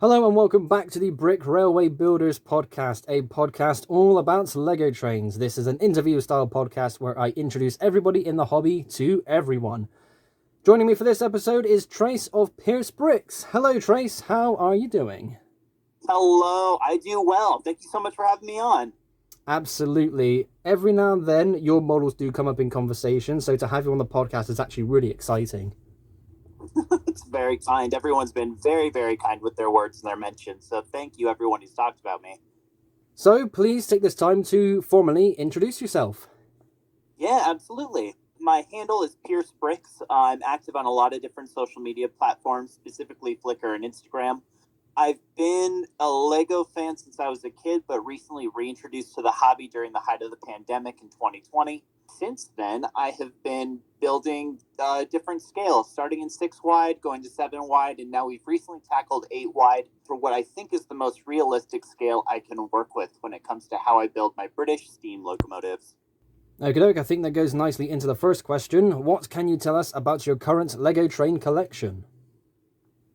Hello and welcome back to the Brick Railway Builders podcast, a podcast all about Lego trains. This is an interview style podcast where I introduce everybody in the hobby to everyone. Joining me for this episode is Trace of Pierce Bricks. Hello Trace, how are you doing? Hello, I do well. Thank you so much for having me on. Absolutely. Every now and then your models do come up in conversation, so to have you on the podcast is actually really exciting. It's very kind. Everyone's been very, very kind with their words and their mentions. So thank you, everyone who's talked about me. So please take this time to formally introduce yourself. Yeah, absolutely. My handle is Pierce Bricks. I'm active on a lot of different social media platforms, specifically Flickr and Instagram. I've been a Lego fan since I was a kid, but recently reintroduced to the hobby during the height of the pandemic in 2020. Since then, I have been building different scales, starting in 6 wide, going to 7 wide, and now we've recently tackled 8 wide for what I think is the most realistic scale I can work with when it comes to how I build my British steam locomotives. Okay, I think that goes nicely into the first question. What can you tell us about your current Lego train collection?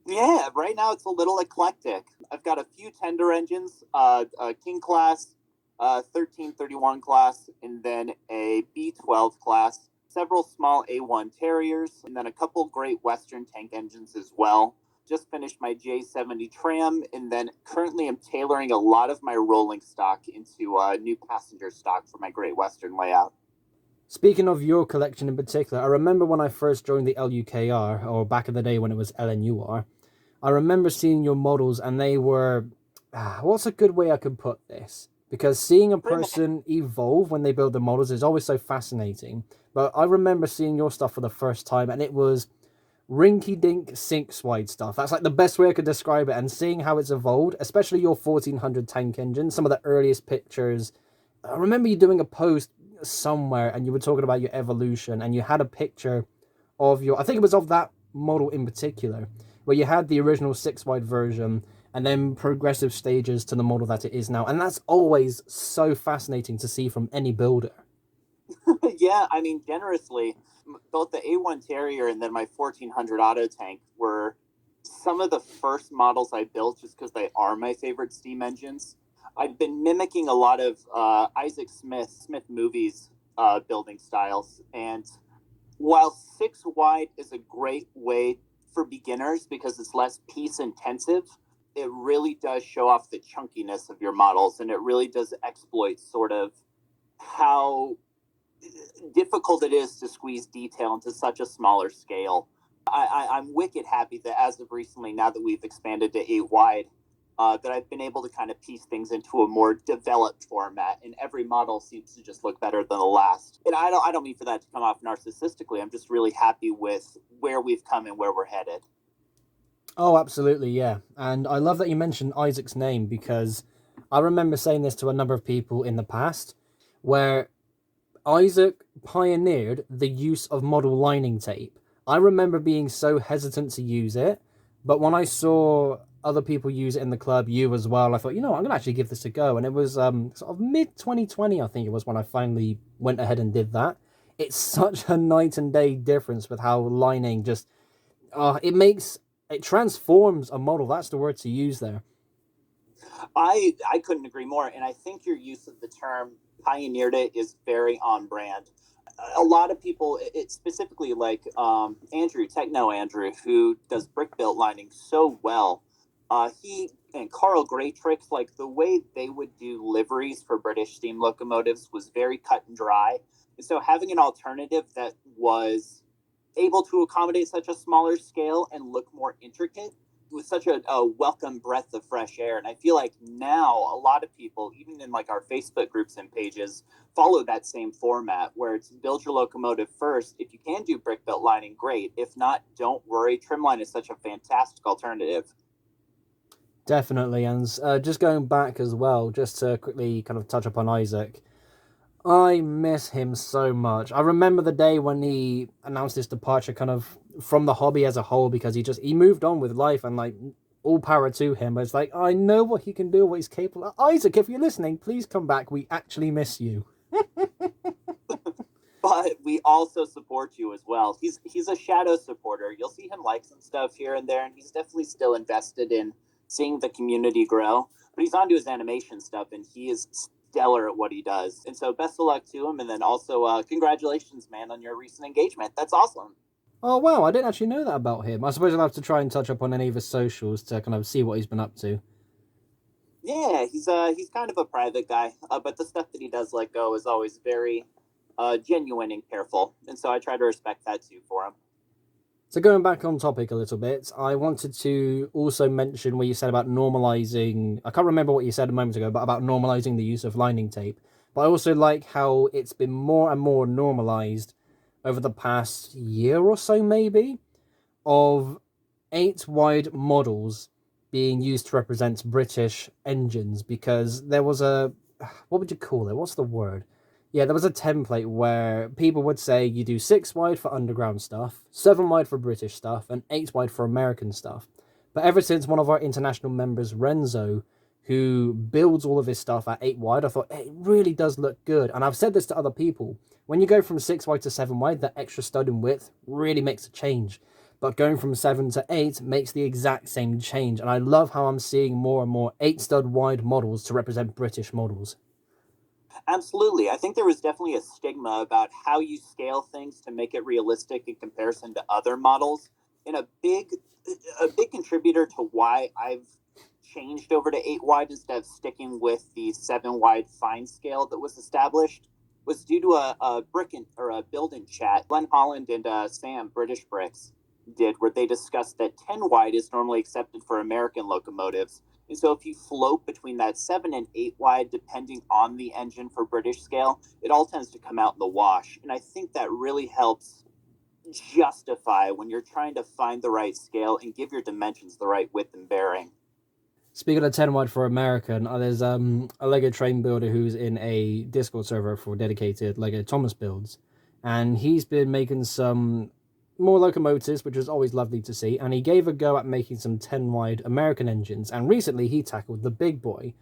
Yeah, right now it's a little eclectic. I've got a few tender engines, a King class, 1331 class, and then a B12 class, several small A1 Terriers, and then a couple Great Western tank engines as well. Just finished my J70 tram, and then currently I'm tailoring a lot of my rolling stock into new passenger stock for my Great Western layout. Speaking of your collection in particular, I remember when I first joined the LUKR, or back in the day when it was LNUR, I remember seeing your models and they were... what's a good way I could put this? Because seeing a person evolve when they build the models is always so fascinating. But I remember seeing your stuff for the first time and it was rinky-dink six-wide stuff. That's like the best way I could describe it. And seeing how it's evolved, especially your 1400 tank engine, some of the earliest pictures. I remember you doing a post somewhere and you were talking about your evolution and you had a picture of your... I think it was of that model in particular, where you had the original 6 wide version and then progressive stages to the model that it is now. And that's always so fascinating to see from any builder. Yeah, I mean, generously, both the A1 Terrier and then my 1400 Auto Tank were some of the first models I built just because they are my favorite steam engines. I've been mimicking a lot of Isaac Smith movies building styles. And while 6 wide is a great way for beginners because it's less piece intensive, it really does show off the chunkiness of your models and it really does exploit sort of how difficult it is to squeeze detail into such a smaller scale. I'm wicked happy that as of recently, now that we've expanded to 8 wide, that I've been able to kind of piece things into a more developed format, and every model seems to just look better than the last. And I don't mean for that to come off narcissistically. I'm just really happy with where we've come and where we're headed. Oh, absolutely, yeah. And I love that you mentioned Isaac's name because I remember saying this to a number of people in the past where Isaac pioneered the use of model lining tape. I remember being so hesitant to use it, but when I saw other people use it in the club, you as well, I thought, I'm going to actually give this a go. And it was sort of mid 2020, I think it was, when I finally went ahead and did that. It's such a night and day difference with how lining just, it transforms a model. That's the word to use there. I couldn't agree more, and I think your use of the term pioneered it is very on brand. A lot of people, it specifically like Andrew, Techno Andrew, who does brick built lining so well. He and Carl Graytrix, like the way they would do liveries for British steam locomotives was very cut and dry. And so having an alternative that was able to accommodate such a smaller scale and look more intricate with such a welcome breath of fresh air. And I feel like now a lot of people, even in like our Facebook groups and pages, follow that same format where it's build your locomotive first. If you can do brick built lining, great. If not, don't worry. Trimline is such a fantastic alternative. Definitely. And just going back as well, just to quickly kind of touch upon Isaac, I miss him so much. I remember the day when he announced his departure kind of from the hobby as a whole because he moved on with life and like all power to him. But it's like, I know what he can do, what he's capable of. Isaac, if you're listening, please come back. We actually miss you. But we also support you as well. He's a shadow supporter. You'll see him like some stuff here and there, and he's definitely still invested in seeing the community grow. But he's on to his animation stuff, and he is stellar at what he does. And so, best of luck to him. And then also, congratulations, man, on your recent engagement. That's awesome. Oh wow, I didn't actually know that about him. I suppose I'll have to try and touch up on any of his socials to kind of see what he's been up to. Yeah, he's kind of a private guy, but the stuff that he does let go is always very genuine and careful, and so I try to respect that too for him. So going back on topic a little bit, I wanted to also mention what you said about normalizing. I can't remember what you said a moment ago, but about normalizing the use of lining tape. But I also like how it's been more and more normalized over the past year or so, maybe, of 8 wide models being used to represent British engines because there was a, what would you call it? What's the word? Yeah, there was a template where people would say you do 6 wide for underground stuff, 7 wide for British stuff, and 8 wide for American stuff. But ever since one of our international members, Renzo, who builds all of his stuff at 8 wide, I thought it really does look good. And I've said this to other people. When you go from 6 wide to 7 wide, that extra stud in width really makes a change. But going from 7 to 8 makes the exact same change. And I love how I'm seeing more and more 8 stud wide models to represent British models. Absolutely, I think there was definitely a stigma about how you scale things to make it realistic in comparison to other models, and a big contributor to why I've changed over to 8 wide instead of sticking with the 7 wide fine scale that was established was due to a brick or a build-in chat Glenn Holland and Sam British Bricks did, where they discussed that 10 wide is normally accepted for American locomotives. And so if you float between that 7 and 8 wide, depending on the engine for British scale, it all tends to come out in the wash. And I think that really helps justify when you're trying to find the right scale and give your dimensions the right width and bearing. Speaking of 10 wide for American, there's a Lego train builder who's in a Discord server for dedicated Lego Thomas builds, and he's been making some more locomotives, which was always lovely to see. And he gave a go at making some 10 wide American engines, and recently he tackled the big boy.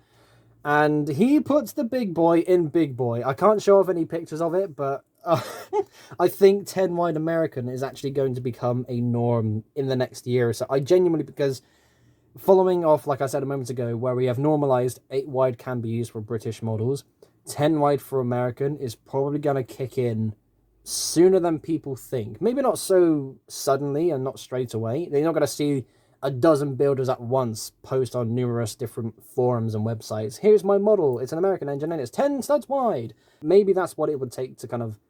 And he puts the big boy in big boy. I can't show off any pictures of it, but I think 10 wide American is actually going to become a norm in the next year or so. I genuinely, because following off, like I said a moment ago, where we have normalized 8 wide can be used for British models, 10 wide for American is probably going to kick in sooner than people think. Maybe not so suddenly and not straight away. They're not going to see a dozen builders at once post on numerous different forums and websites. Here's my model. It's an American engine and it's 10 studs wide. Maybe that's what it would take to kind of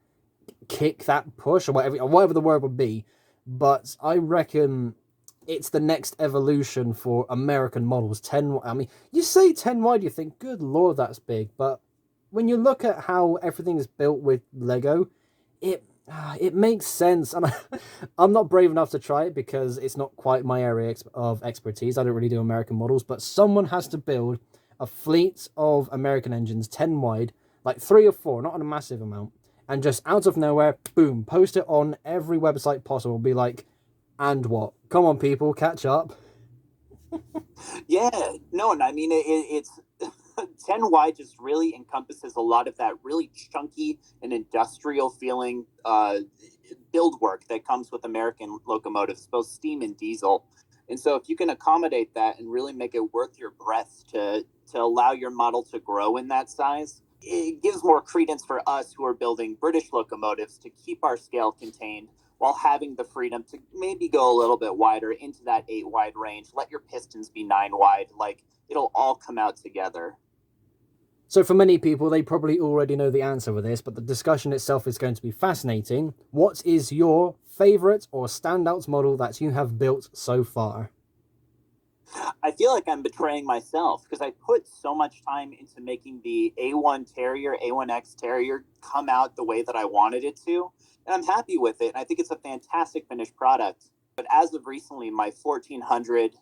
kick that push or whatever the word would be. But I reckon it's the next evolution for American models. 10, I mean, you say 10 wide, you think, good lord, that's big. But when you look at how everything is built with Lego, it makes sense. And I'm not brave enough to try it because it's not quite my area of expertise. I don't really do American models, but someone has to build a fleet of American engines 10 wide, like 3 or 4, not on a massive amount, and just out of nowhere, boom, post it on every website possible. Be like, and what? Come on, people, catch up. Yeah, no, and I mean it's 10 wide just really encompasses a lot of that really chunky and industrial feeling build work that comes with American locomotives, both steam and diesel. And so if you can accommodate that and really make it worth your breath to allow your model to grow in that size, it gives more credence for us who are building British locomotives to keep our scale contained while having the freedom to maybe go a little bit wider into that 8 wide range. Let your pistons be 9 wide. Like, it'll all come out together. So, for many people, they probably already know the answer for this, but the discussion itself is going to be fascinating. What is your favorite or standout model that you have built so far? I feel like I'm betraying myself because I put so much time into making the A1 Terrier, A1X Terrier come out the way that I wanted it to. And I'm happy with it. And I think it's a fantastic finished product. But as of recently, my 1400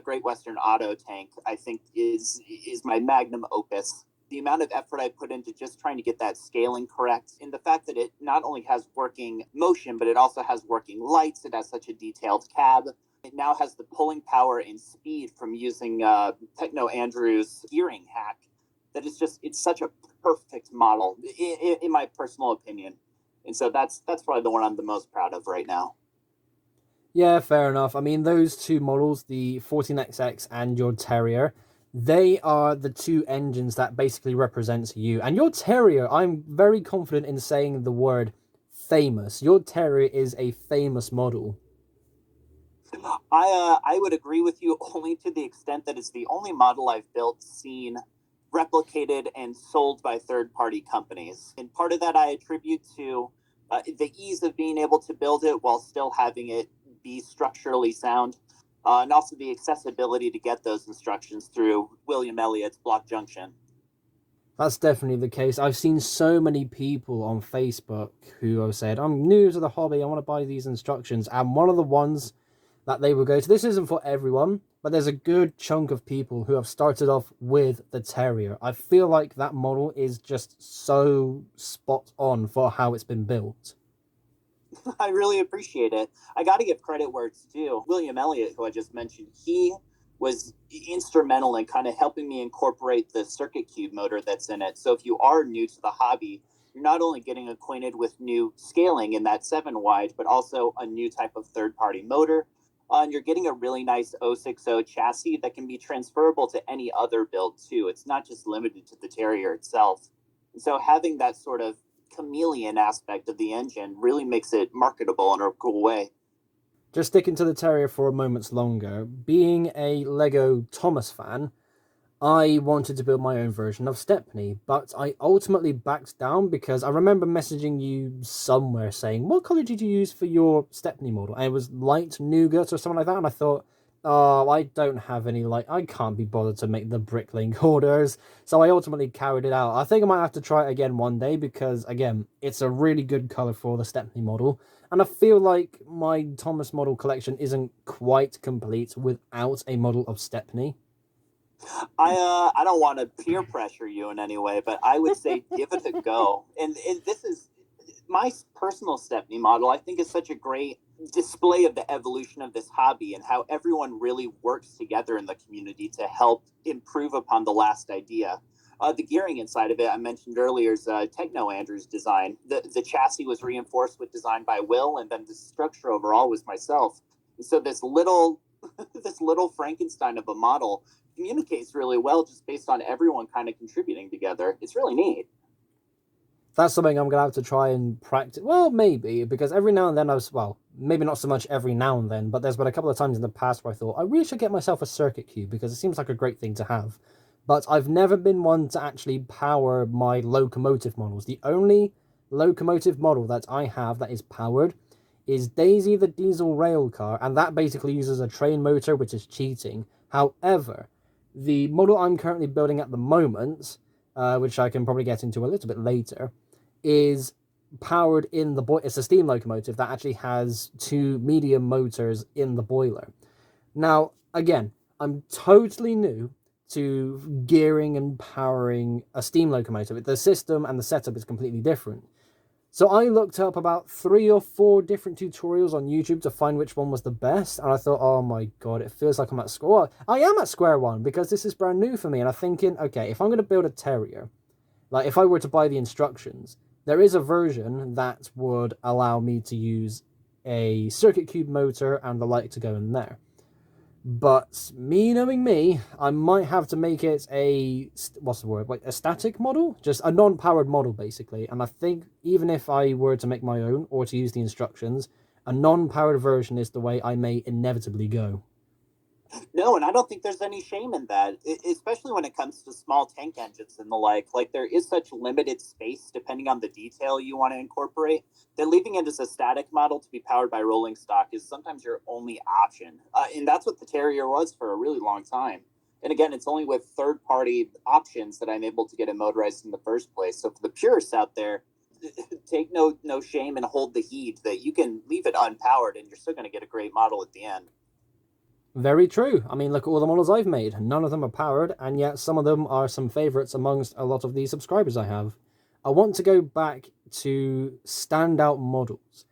Great Western Auto tank, I think, is my magnum opus. The amount of effort I put into just trying to get that scaling correct, and the fact that it not only has working motion, but it also has working lights, it has such a detailed cab. It now has the pulling power and speed from using Techno Andrew's gearing hack. That it's such a perfect model, in my personal opinion. And so that's probably the one I'm the most proud of right now. Yeah, fair enough. I mean, those two models, the 14XX and your Terrier, they are the two engines that basically represents you. And your Terrier, I'm very confident in saying the word famous. Your Terrier is a famous model. I would agree with you only to the extent that it's the only model I've built, seen, replicated, and sold by third party companies. And part of that I attribute to the ease of being able to build it while still having it be structurally sound. And also the accessibility to get those instructions through William Elliott's Block Junction. That's definitely the case. I've seen so many people on Facebook who have said, I'm new to the hobby, I want to buy these instructions. And one of the ones that they will go to, this isn't for everyone, but there's a good chunk of people who have started off with the Terrier. I feel like that model is just so spot on for how it's been built. I really appreciate it. I got to give credit where it's due. William Elliott, who I just mentioned, he was instrumental in kind of helping me incorporate the circuit cube motor that's in it. So if you are new to the hobby, you're not only getting acquainted with new scaling in that 7 wide, but also a new type of third party motor. And you're getting a really nice 060 chassis that can be transferable to any other build too. It's not just limited to the Terrier itself. And so having that sort of chameleon aspect of the engine really makes it marketable in a cool way. Just sticking to the Terrier for a moment longer, being a Lego Thomas fan, I wanted to build my own version of Stepney, but I ultimately backed down because I remember messaging you somewhere saying, what colour did you use for your Stepney model? And it was light nougat or something like that, and I thought, oh, I don't have any light, I can't be bothered to make the bricklink orders, so I ultimately carried it out. I think I might have to try it again one day because, again, it's a really good colour for the Stepney model, and I feel like my Thomas model collection isn't quite complete without a model of Stepney. I don't want to peer pressure you in any way, but I would say give it a go. And this is my personal Stepney model. I think is such a great display of the evolution of this hobby and how everyone really works together in the community to help improve upon the last idea. The gearing inside of it, I mentioned earlier, is Techno Andrew's design. The chassis was reinforced with design by Will, and then the structure overall was myself. And so this little this little Frankenstein of a model communicates really well just based on everyone kind of contributing together. It's really neat. That's something I'm gonna have to try and practice. Well, maybe because every now and then well, maybe not so much every now and then, but there's been a couple of times in the past where I thought I really should get myself a circuit cube because it seems like a great thing to have. But I've never been one to actually power my locomotive models. The only locomotive model that I have that is powered is Daisy the diesel rail car, and that basically uses a train motor, which is cheating. However, the model I'm currently building at the moment, which I can probably get into a little bit later, is powered in the boiler. It's a steam locomotive that actually has two medium motors in the boiler. Now, again, I'm totally new to gearing and powering a steam locomotive. The system and the setup is completely different. So I looked up about 3 or 4 different tutorials on YouTube to find which one was the best, and I thought, oh my god, it feels like I'm at square. Well, I am at square one because this is brand new for me, and I'm thinking, okay, if I'm going to build a Terrier, like if I were to buy the instructions, there is a version that would allow me to use a circuit cube motor and the light to go in there. But me knowing me, I might have to make it a, what's the word, like a static model, just a non-powered model basically. And I think even if I were to make my own or to use the instructions, a non-powered version is the way I may inevitably go. No, and I don't think there's any shame in that, especially when it comes to small tank engines and the like. Like, there is such limited space depending on the detail you want to incorporate that leaving it as a static model to be powered by rolling stock is sometimes your only option. And that's what the Terrier was for a really long time. And again, it's only with third party options that I'm able to get it motorized in the first place. So for the purists out there, take no shame and hold the heat that you can leave it unpowered and you're still going to get a great model at the end. Very true. I mean, look at all the models I've made. None of them are powered, and yet some of them are some favorites amongst a lot of the subscribers I have. I want to go back to standout models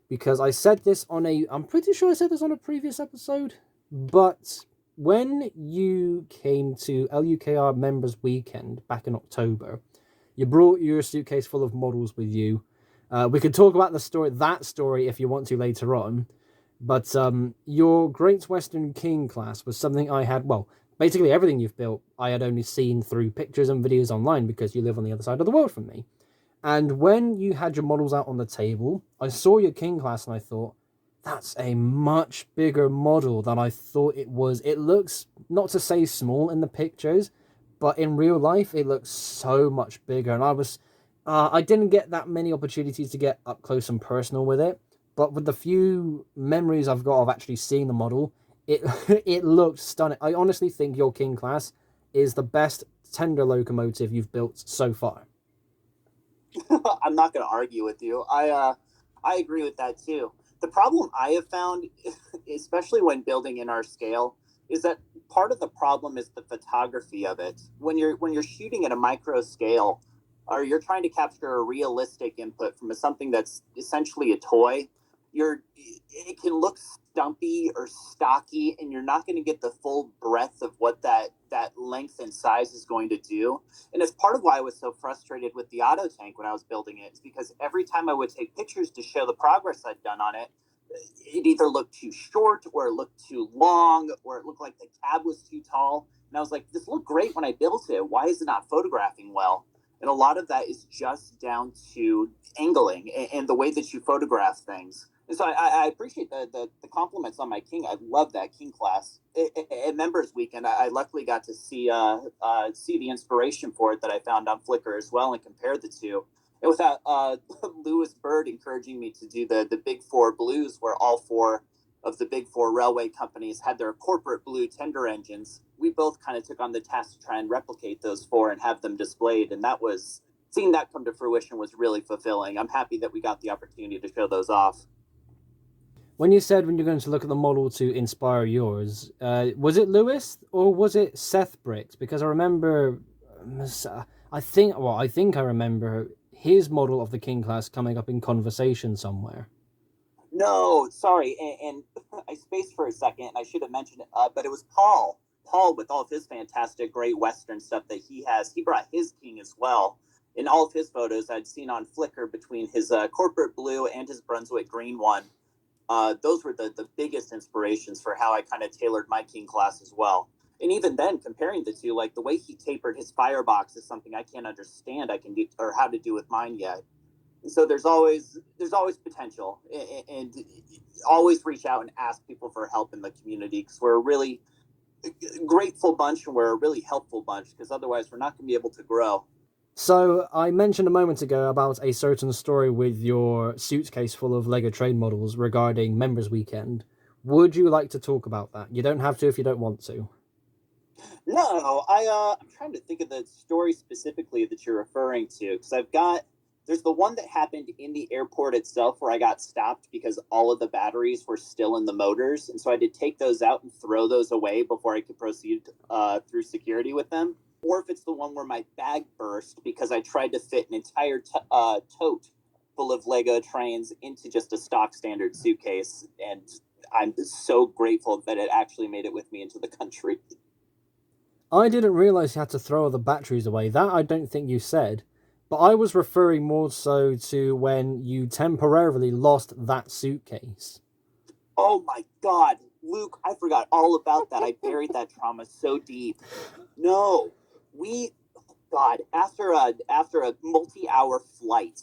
because I said this on I'm pretty sure I said this on a previous episode, but when you came to LUKR Members Weekend back in October, you brought your suitcase full of models with you. We could talk about that story if you want to later on, But your Great Western King class was something I had. Well, basically everything you've built, I had only seen through pictures and videos online because you live on the other side of the world from me. And when you had your models out on the table, I saw your King class and I thought, that's a much bigger model than I thought it was. It looks, not to say small in the pictures, but in real life, it looks so much bigger. And I didn't get that many opportunities to get up close and personal with it. But with the few memories I've got of actually seeing the model, it it looked stunning. I honestly think your King class is the best tender locomotive you've built so far. I'm not going to argue with you. I agree with that too. The problem I have found, especially when building in our scale, is that part of the problem is the photography of it. When you're shooting at a micro scale, or you're trying to capture a realistic input from something that's essentially a toy, it can look stumpy or stocky, and you're not going to get the full breadth of what that length and size is going to do. And it's part of why I was so frustrated with the auto tank when I was building it, is because every time I would take pictures to show the progress I'd done on it, it either looked too short or it looked too long or it looked like the cab was too tall. And I was like, this looked great when I built it. Why is it not photographing well? And a lot of that is just down to angling and the way that you photograph things. And so I appreciate the compliments on my King. I love that King class. At Members Weekend, I luckily got to see the inspiration for it that I found on Flickr as well and compare the two. And without Lewis Bird encouraging me to do the Big Four Blues, where all four of the Big Four railway companies had their corporate blue tender engines, we both kind of took on the task to try and replicate those four and have them displayed. And that was seeing that come to fruition was really fulfilling. I'm happy that we got the opportunity to show those off. When you said when you're going to look at the model to inspire yours, was it Lewis or was it Seth Bricks? Because I remember, I think I remember his model of the King class coming up in conversation somewhere. No, sorry, and I spaced for a second. And I should have mentioned it, but it was Paul. Paul, with all of his fantastic Great Western stuff that he has, he brought his King as well. In all of his photos I'd seen on Flickr between his corporate blue and his Brunswick green one, those were the biggest inspirations for how I kind of tailored my King class as well. And even then, comparing the two, like the way he tapered his firebox is something I can't understand I can do or how to do with mine yet. And so there's always potential, and always reach out and ask people for help in the community, because we're a really grateful bunch and we're a really helpful bunch, because otherwise we're not going to be able to grow. So I mentioned a moment ago about a certain story with your suitcase full of Lego train models regarding Members Weekend. Would you like to talk about that? You don't have to if you don't want to. No, I'm trying to think of the story specifically that you're referring to, because there's the one that happened in the airport itself where I got stopped because all of the batteries were still in the motors, and so I had to take those out and throw those away before I could proceed through security with them. Or if it's the one where my bag burst because I tried to fit an entire tote full of Lego trains into just a stock standard suitcase, and I'm so grateful that it actually made it with me into the country. I didn't realize you had to throw all the batteries away. That I don't think you said. But I was referring more so to when you temporarily lost that suitcase. Oh my God, Luke, I forgot all about that. I buried that trauma so deep. No, we, God, after a multi-hour flight,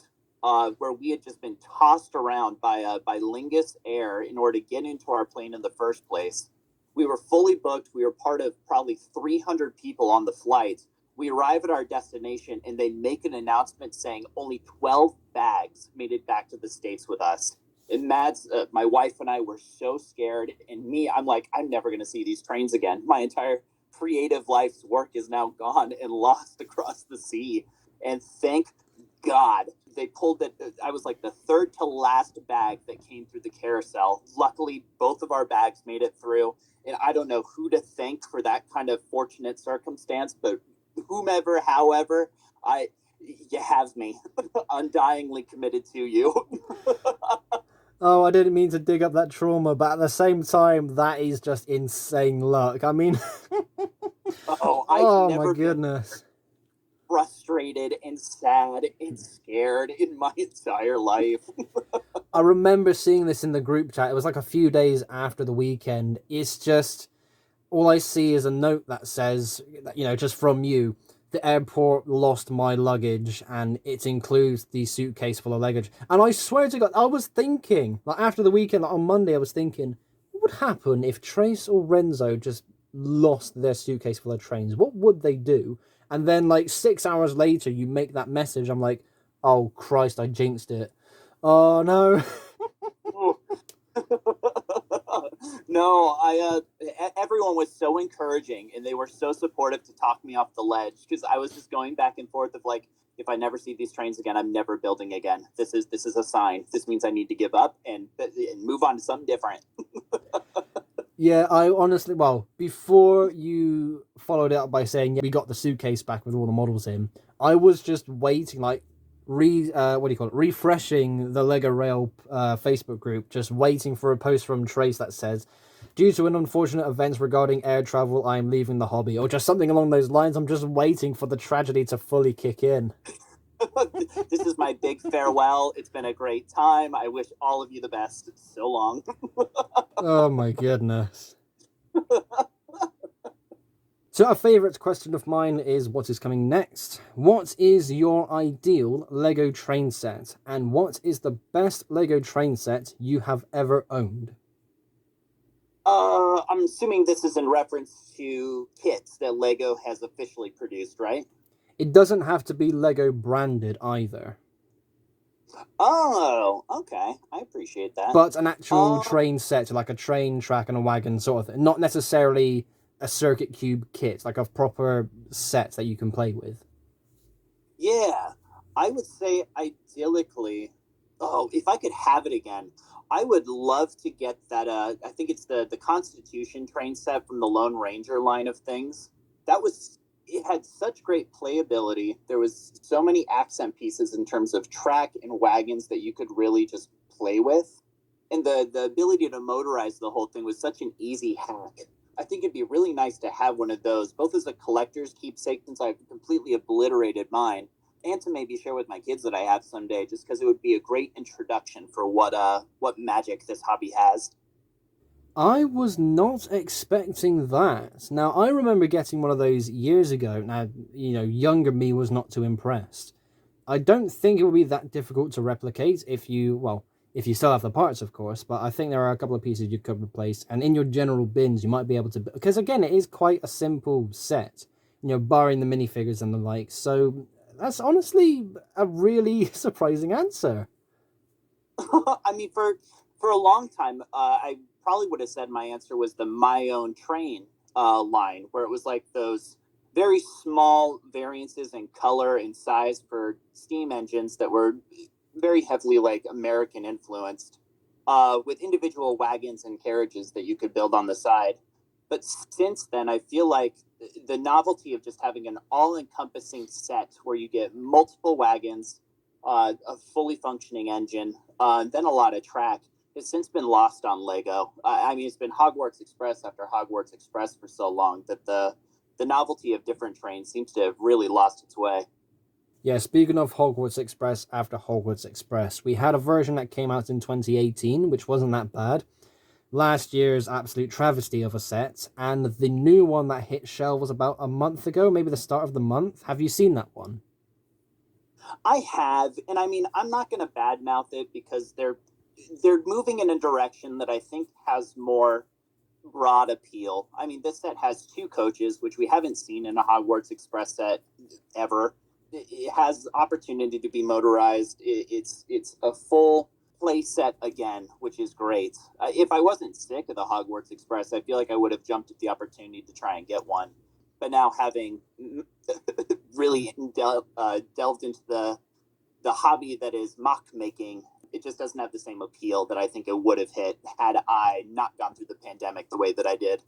where we had just been tossed around by Lingus Air in order to get into our plane in the first place. We were fully booked. We were part of probably 300 people on the flight. We arrive at our destination and they make an announcement saying only 12 bags made it back to the States with us. And Mads, my wife and I were so scared. And me, I'm like, I'm never going to see these trains again. My entire creative life's work is now gone and lost across the sea. And thank God they pulled it. I was like the third to last bag that came through the carousel. Luckily, both of our bags made it through. And I don't know who to thank for that kind of fortunate circumstance, but whomever, however, you have me undyingly committed to you. Oh, I didn't mean to dig up that trauma, but at the same time, that is just insane luck. I mean, Oh, I've oh my never been goodness. frustrated and sad and scared in my entire life. I remember seeing this in the group chat. It was like a few days after the weekend. It's just all I see is a note that says, just from you, the airport lost my luggage and it includes the suitcase full of luggage. And I swear to God, I was thinking, like after the weekend, like on Monday, I was thinking, what would happen if Trace or Renzo just lost their suitcase full of trains? What would they do? And then, like 6 hours later, you make that message. I'm like, oh Christ, I jinxed it. Oh no. No, everyone was so encouraging and they were so supportive to talk me off the ledge because I was just going back and forth of like, if I never see these trains again, I'm never building again. This is a sign. This means I need to give up and move on to something different. Yeah, I honestly, well, before you followed it up by saying, yeah, we got the suitcase back with all the models in, I was just waiting, like, what do you call it? Refreshing the Lego Rail Facebook group, just waiting for a post from Trace that says, due to an unfortunate events regarding air travel, I am leaving the hobby, or just something along those lines. I'm just waiting for the tragedy to fully kick in. This is my big farewell. It's been a great time. I wish all of you the best. So long. Oh my goodness. So a favourite question of mine is what is coming next? What is your ideal Lego train set? And what is the best Lego train set you have ever owned? I'm assuming this is in reference to kits that Lego has officially produced, right? It doesn't have to be Lego branded either. Oh, okay. I appreciate that. But an actual train set, like a train track and a wagon sort of thing. Not necessarily a circuit cube kit, like a proper set that you can play with. Yeah, I would say idyllically, oh, if I could have it again, I would love to get that. I think it's the Constitution train set from the Lone Ranger line of things. That was it had such great playability. There was so many accent pieces in terms of track and wagons that you could really just play with, and the ability to motorize the whole thing was such an easy hack. I think it'd be really nice to have one of those, both as a collector's keepsake since I've completely obliterated mine, and to maybe share with my kids that I have someday, just because it would be a great introduction for what magic this hobby has. I was not expecting that. Now, I remember getting one of those years ago. Now, younger me was not too impressed. I don't think it would be that difficult to replicate if you still have the parts, of course, but I think there are a couple of pieces you could replace, and in your general bins, you might be able to, because again, it is quite a simple set, barring the minifigures and the like, so that's honestly a really surprising answer. I mean, for a long time, I probably would have said my answer was the My Own Train line, where it was like those very small variances in color and size for steam engines that were very heavily like American influenced, with individual wagons and carriages that you could build on the side. But since then, I feel like the novelty of just having an all-encompassing set where you get multiple wagons, a fully functioning engine, then a lot of track has since been lost on Lego. I mean, it's been Hogwarts Express after Hogwarts Express for so long that the novelty of different trains seems to have really lost its way. Yeah, speaking of Hogwarts Express after Hogwarts Express, we had a version that came out in 2018, which wasn't that bad. Last year's absolute travesty of a set, and the new one that hit shelves about a month ago, maybe the start of the month. Have you seen that one? I have, and I mean, I'm not going to badmouth it because they're moving in a direction that I think has more broad appeal. I mean, this set has two coaches, which we haven't seen in a Hogwarts Express set ever. It has opportunity to be motorized. It's a full play set again, which is great. If I wasn't sick of the Hogwarts Express, I feel like I would have jumped at the opportunity to try and get one. But now having really delved into the hobby that is mock making, it just doesn't have the same appeal that I think it would have hit had I not gone through the pandemic the way that I did.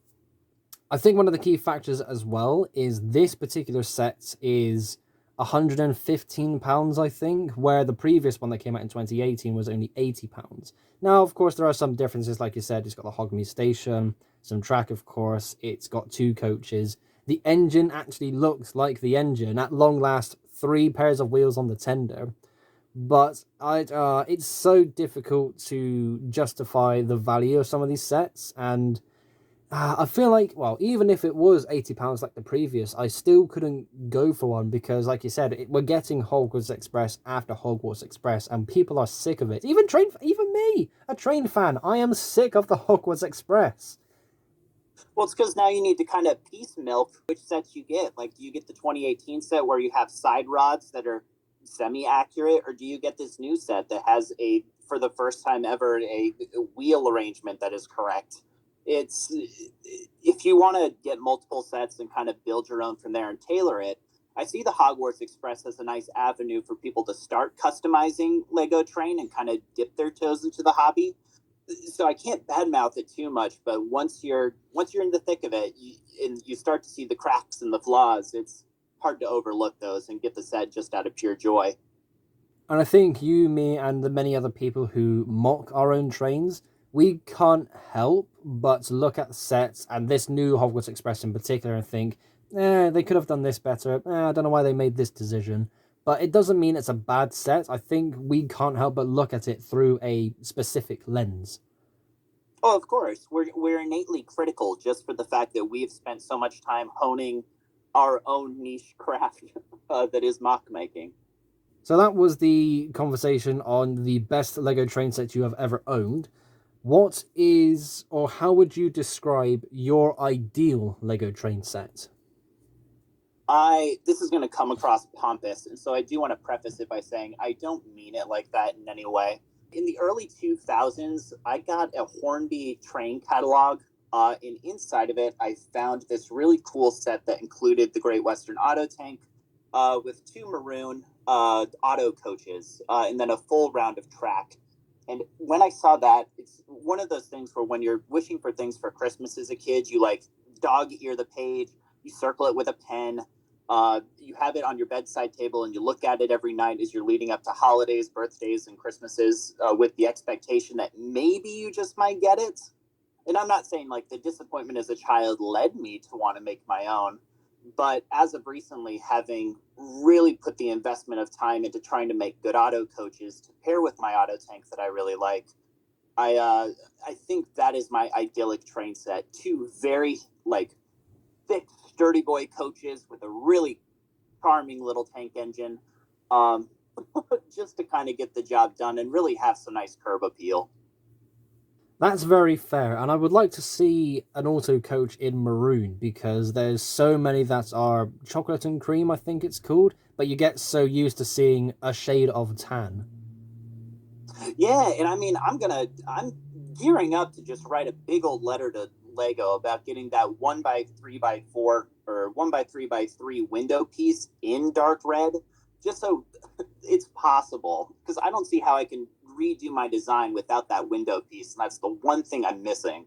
I think one of the key factors as well is this particular set is £115, I think, where the previous one that came out in 2018 was only £80. Now, of course, there are some differences. Like you said, it's got the Hogmeade station, some track, of course. It's got two coaches. The engine actually looks like the engine. At long last, 3 pairs of wheels on the tender. But it's so difficult to justify the value of some of these sets, and I feel like, well, even if it was £80 like the previous, I still couldn't go for one because, like you said, we're getting Hogwarts Express after Hogwarts Express, and people are sick of it. Even me, a train fan, I am sick of the Hogwarts Express. Well, it's because now you need to kind of piece milk which sets you get. Like, do you get the 2018 set where you have side rods that are semi accurate, or do you get this new set that has for the first time ever, a wheel arrangement that is correct? It's if you want to get multiple sets and kind of build your own from there and tailor it. I see the Hogwarts Express as a nice avenue for people to start customizing Lego Train and kind of dip their toes into the hobby. So I can't badmouth it too much, but once you're in the thick of it, and you start to see the cracks and the flaws, it's hard to overlook those and get the set just out of pure joy. And I think you, me, and the many other people who mock our own trains, we can't help but look at sets and this new Hogwarts Express in particular and think, they could have done this better. I don't know why they made this decision. But it doesn't mean it's a bad set. I think we can't help but look at it through a specific lens. Oh, of course, we're innately critical just for the fact that we've spent so much time honing our own niche craft that is mock making. So that was the conversation on the best Lego train set you have ever owned. What is, or how would you describe your ideal Lego train set? I This is going to come across pompous, and so I do want to preface it by saying I don't mean it like that in any way. In the early 2000s, I got a Hornby train catalog, and inside of it, I found this really cool set that included the Great Western Auto Tank, with two maroon auto coaches, and then a full round of track. And when I saw that, it's one of those things where when you're wishing for things for Christmas as a kid, you like dog ear the page, you circle it with a pen, you have it on your bedside table, and you look at it every night as you're leading up to holidays, birthdays, and Christmases, with the expectation that maybe you just might get it. And I'm not saying like the disappointment as a child led me to want to make my own, but as of recently, having really put the investment of time into trying to make good auto coaches to pair with my auto tank that I really like, I think that is my idyllic train set. Two very like thick, sturdy boy coaches with a really charming little tank engine, um, just to kind of get the job done and really have some nice curb appeal. That's very fair, and I would like to see an auto coach in maroon because there's so many that are chocolate and cream, I think it's called, but you get so used to seeing a shade of tan. Yeah, and I mean, I'm gearing up to just write a big old letter to Lego about getting that 1 by 3 by 4 or 1 by 3 by 3 window piece in dark red, just so it's possible. Because I don't see how I can redo my design without that window piece, and that's the one thing I'm missing.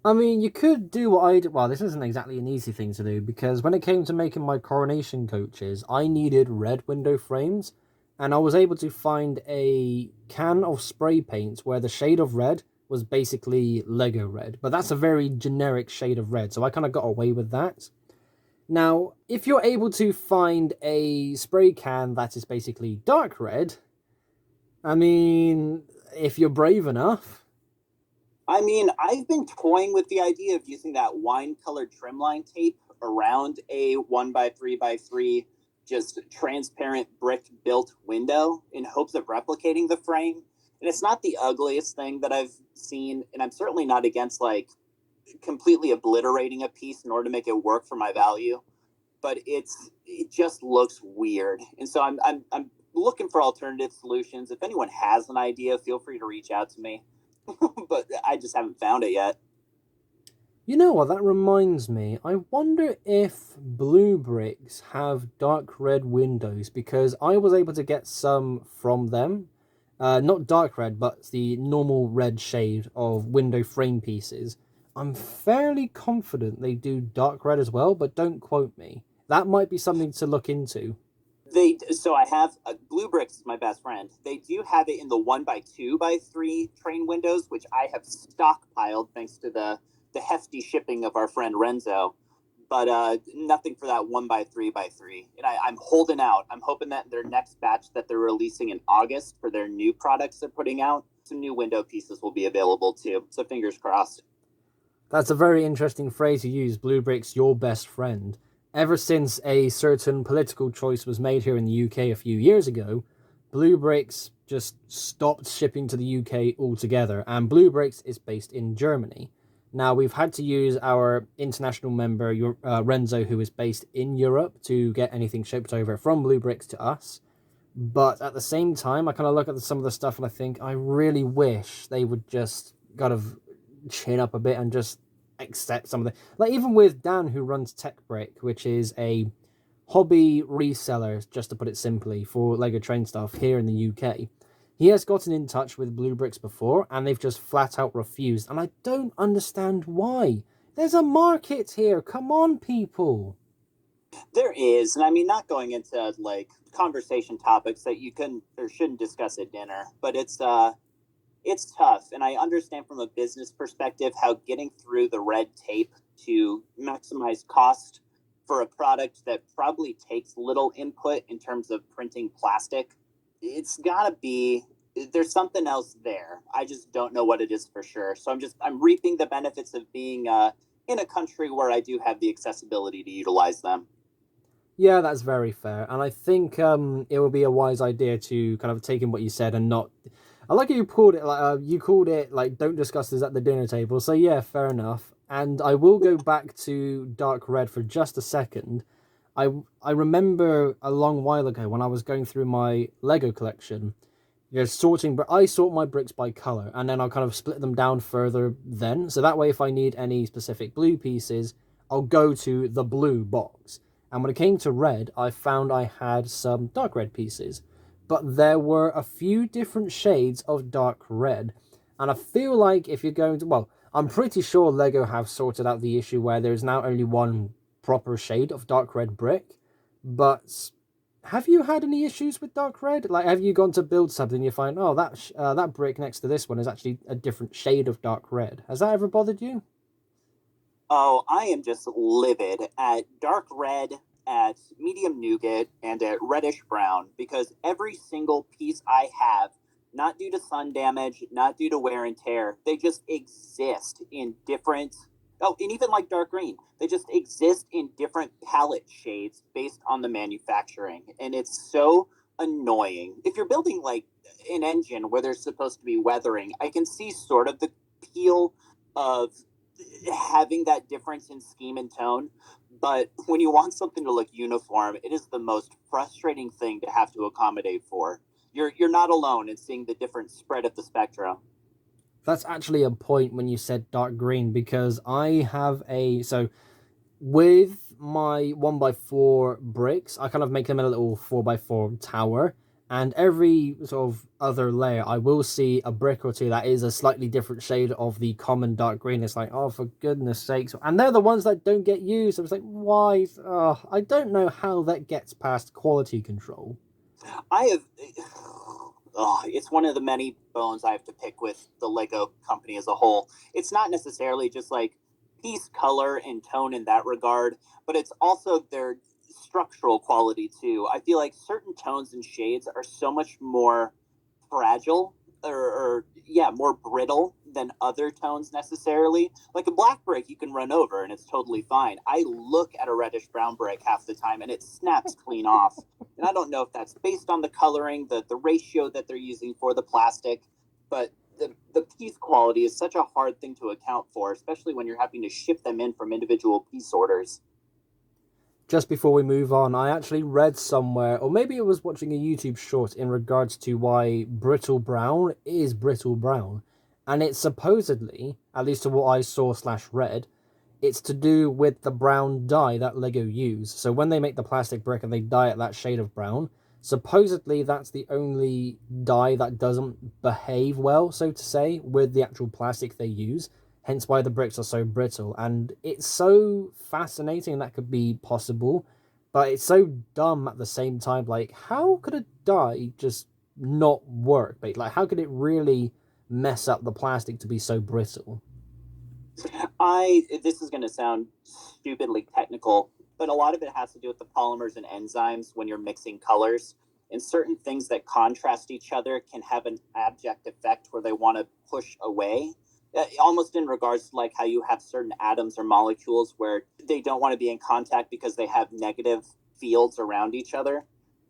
I mean, you could do what I did. Well, this isn't exactly an easy thing to do because when it came to making my coronation coaches, I needed red window frames, and I was able to find a can of spray paint where the shade of red was basically Lego red, but that's a very generic shade of red, so I kind of got away with that. Now, if you're able to find a spray can that is basically dark red, I mean, if you're brave enough. I mean, I've been toying with the idea of using that wine colored trimline tape around a 1 by 3 by 3 just transparent brick built window in hopes of replicating the frame. And it's not the ugliest thing that I've seen, and I'm certainly not against like completely obliterating a piece in order to make it work for my value. But it just looks weird, and so I'm looking for alternative solutions. If anyone has an idea, feel free to reach out to me. But I just haven't found it yet. You know what? That reminds me. I wonder if blue bricks have dark red windows because I was able to get some from them. Not dark red, but the normal red shade of window frame pieces. I'm fairly confident they do dark red as well, but don't quote me. That might be something to look into. I have Blue Bricks is my best friend. They do have it in the 1 by 2 by 3 train windows, which I have stockpiled thanks to the hefty shipping of our friend Renzo. but nothing for that 1x3x3. And I'm holding out. I'm hoping that their next batch that they're releasing in August for their new products they're putting out, some new window pieces will be available too. So fingers crossed. That's a very interesting phrase you use, blue bricks, your best friend. Ever since a certain political choice was made here in the UK a few years ago, blue bricks just stopped shipping to the UK altogether, and blue bricks is based in Germany. Now, we've had to use our international member, Renzo, who is based in Europe, to get anything shipped over from blue bricks to us. But at the same time, I kind of look at some of the stuff and I think I really wish they would just kind of chin up a bit and just accept some of the, like, even with Dan, who runs TechBrick, which is a hobby reseller, just to put it simply, for Lego train stuff here in the UK. He has gotten in touch with Blue Bricks before, and they've just flat out refused, and I don't understand why. There's a market here. Come on, people. There is, and I mean, not going into like conversation topics that you can or shouldn't discuss at dinner, but it's tough, and I understand from a business perspective how getting through the red tape to maximize cost for a product that probably takes little input in terms of printing plastic, it's got to be there's something else there. I just don't know what it is for sure. So I'm reaping the benefits of being in a country where I do have the accessibility to utilize them. Yeah, that's very fair, and I think it would be a wise idea to kind of take in what you said and not. I like how you called it like you called it like don't discuss this at the dinner table. So yeah, fair enough. And I will go back to Dark Red for just a second. I remember a long while ago when I was going through my Lego collection, sorting, but I sort my bricks by color, and then I'll kind of split them down further then. So that way, if I need any specific blue pieces, I'll go to the blue box. And when it came to red, I found I had some dark red pieces, but there were a few different shades of dark red. And I feel like if you're going to, well, I'm pretty sure Lego have sorted out the issue where there's now only one proper shade of dark red brick, but have you had any issues with dark red? Like, have you gone to build something and you find, oh, that brick next to this one is actually a different shade of dark red? Has that ever bothered you? Oh, I am just livid at dark red, at medium nougat, and at reddish brown because every single piece I have, not due to sun damage, not due to wear and tear, they just exist in different. Oh, and even like dark green, they just exist in different palette shades based on the manufacturing. And it's so annoying. If you're building like an engine where there's supposed to be weathering, I can see sort of the appeal of having that difference in scheme and tone. But when you want something to look uniform, it is the most frustrating thing to have to accommodate for. You're not alone in seeing the different spread of the spectrum. That's actually a point when you said dark green because I have so with my 1x4 bricks, I kind of make them in a little 4x4 tower. And every sort of other layer, I will see a brick or two that is a slightly different shade of the common dark green. It's like, oh, for goodness sakes. And they're the ones that don't get used. I was like, why? Oh, I don't know how that gets past quality control. I have. Oh, it's one of the many bones I have to pick with the Lego company as a whole. It's not necessarily just like piece color and tone in that regard, but it's also their structural quality too. I feel like certain tones and shades are so much more fragile or yeah, more brittle than other tones necessarily. Like a black brick, you can run over and it's totally fine. I look at a reddish brown brick half the time and it snaps clean off. And I don't know if that's based on the coloring, the ratio that they're using for the plastic, but the piece quality is such a hard thing to account for, especially when you're having to ship them in from individual piece orders. Just before we move on, I actually read somewhere, or maybe it was watching a YouTube short in regards to why brittle brown is brittle brown. And it's supposedly, at least to what I saw slash read, it's to do with the brown dye that Lego use. So when they make the plastic brick and they dye it that shade of brown, supposedly that's the only dye that doesn't behave well, so to say, with the actual plastic they use. Hence why the bricks are so brittle. And it's so fascinating that could be possible, but it's so dumb at the same time. Like, how could a dye just not work? Like, how could it really mess up the plastic to be so brittle? I This is going to sound stupidly technical, but a lot of it has to do with the polymers and enzymes when you're mixing colors. And certain things that contrast each other can have an abject effect where they want to push away. Almost in regards to like how you have certain atoms or molecules where they don't want to be in contact because they have negative fields around each other.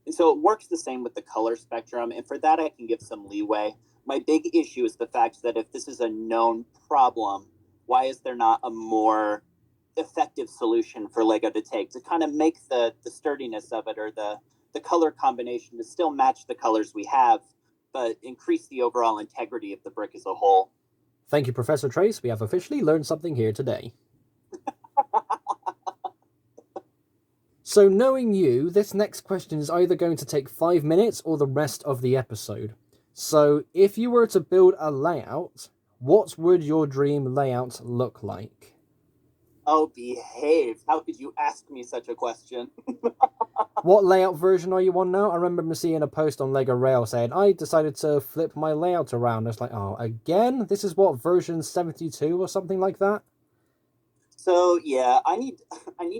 And so it works the same with the color spectrum. And for that, I can give some leeway. My big issue is the fact that if this is a known problem, why is there not a more effective solution for Lego to take to kind of make the sturdiness of it, or the color combination to still match the colors we have, but increase the overall integrity of the brick as a whole? Thank you, Professor Trace. We have officially learned something here today. So knowing you, this next question is either going to take 5 minutes or the rest of the episode. So if you were to build a layout, what would your dream layout look like? Oh, behave. How could you ask me such a question? What layout version are you on now? I remember seeing a post on Lego Rail saying, I decided to flip my layout around. It's like, oh, again? This is what, version 72 or something like that? So yeah, I need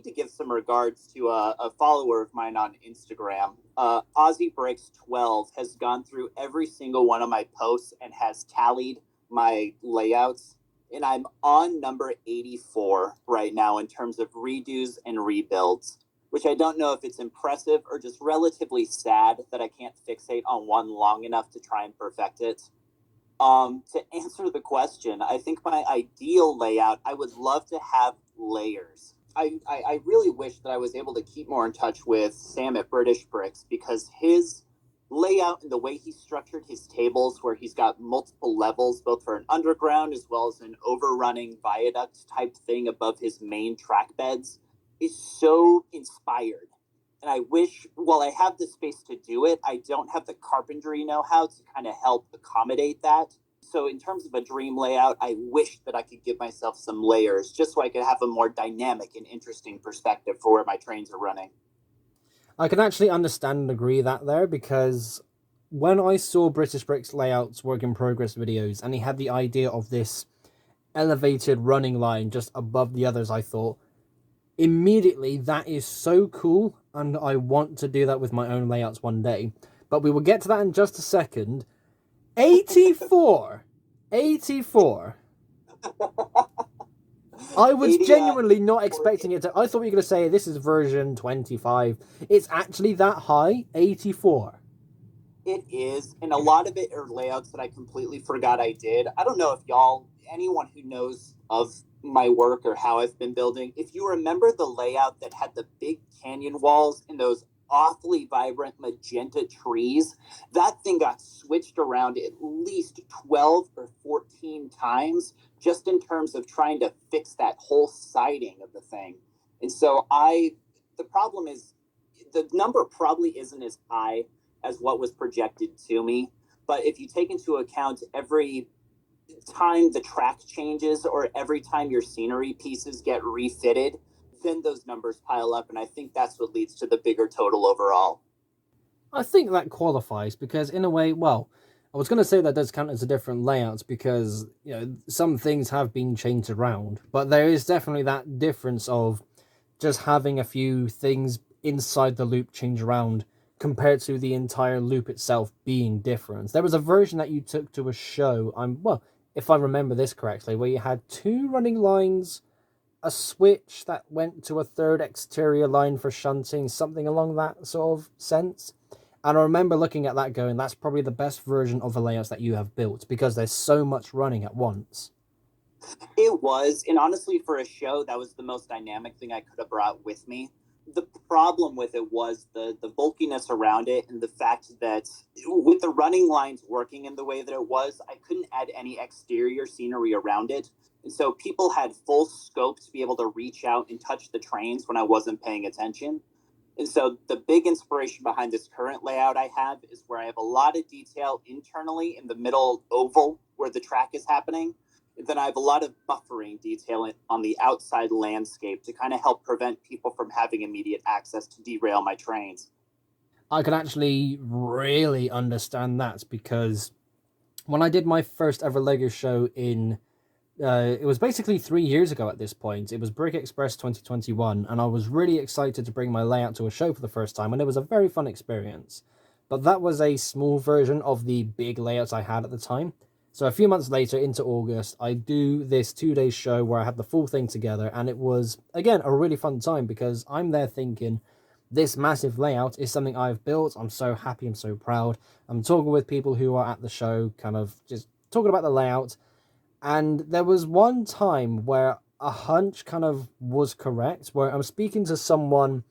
to give some regards to a follower of mine on Instagram. Aussie Breaks 12 has gone through every single one of my posts and has tallied my layouts, and I'm on number 84 right now in terms of redos and rebuilds, which I don't know if it's impressive or just relatively sad that I can't fixate on one long enough to try and perfect it. To answer the question, I think my ideal layout, I would love to have layers. I really wish that I was able to keep more in touch with Sam at British Bricks, because his layout and the way he structured his tables, where he's got multiple levels, both for an underground as well as an overrunning viaduct type thing above his main track beds, is so inspired. And I wish, while I have the space to do it, I don't have the carpentry know-how to kind of help accommodate that. So in terms of a dream layout, I wish that I could give myself some layers just so I could have a more dynamic and interesting perspective for where my trains are running. I can actually understand and agree that there, because when I saw British Bricks layouts work in progress videos and he had the idea of this elevated running line just above the others, I thought, immediately, that is so cool, and I want to do that with my own layouts one day. But we will get to that in just a second. 84! 84! I was genuinely not expecting it to. I thought you were going to say this is version 25. It's actually that high? 84. It is, and a lot of it are layouts that I completely forgot I did. I don't know if anyone who knows of my work or how I've been building, if you remember the layout that had the big canyon walls and those awfully vibrant magenta trees, that thing got switched around at least 12 or 14 times just in terms of trying to fix that whole siding of the thing. And so the problem is the number probably isn't as high as what was projected to me. But if you take into account every time the track changes or every time your scenery pieces get refitted, then those numbers pile up. And I think that's what leads to the bigger total overall. I think that qualifies because, in a way, well, I was going to say that does count as a different layouts because, some things have been changed around. But there is definitely that difference of just having a few things inside the loop change around compared to the entire loop itself being different. There was a version that you took to a show, if I remember this correctly, where you had 2 running lines, a switch that went to a 3rd exterior line for shunting, something along that sort of sense. And I remember looking at that going, that's probably the best version of the layouts that you have built because there's so much running at once. It was, and honestly, for a show, that was the most dynamic thing I could have brought with me. The problem with it was the bulkiness around it, and the fact that with the running lines working in the way that it was, I couldn't add any exterior scenery around it. And so people had full scope to be able to reach out and touch the trains when I wasn't paying attention. And so the big inspiration behind this current layout I have is where I have a lot of detail internally in the middle oval where the track is happening. Then I have a lot of buffering detail on the outside landscape to kind of help prevent people from having immediate access to derail my trains. I can actually really understand that because when I did my first ever Lego show in It was basically 3 years ago at this point. It was Brick Express 2021, and I was really excited to bring my layout to a show for the first time, and it was a very fun experience. But that was a small version of the big layouts I had at the time. So a few months later, into August, I do this 2 day show where I had the full thing together, and it was, again, a really fun time because I'm there thinking, this massive layout is something I've built. I'm so happy, I'm so proud. I'm talking with people who are at the show, kind of just talking about the layout, and there was one time where a hunch kind of was correct, where I'm speaking to someone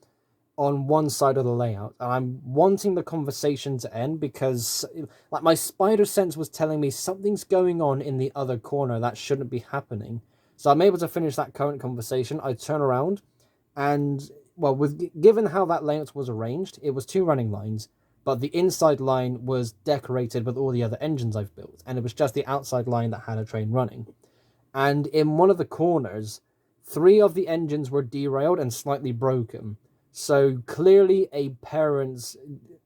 on one side of the layout, and I'm wanting the conversation to end because, like, my spider sense was telling me something's going on in the other corner that shouldn't be happening. So I'm able to finish that current conversation. I turn around, and well, with given how that layout was arranged, it was two running lines, but the inside line was decorated with all the other engines I've built, and it was just the outside line that had a train running. And in one of the corners, three of the engines were derailed and slightly broken. So clearly, a parent's,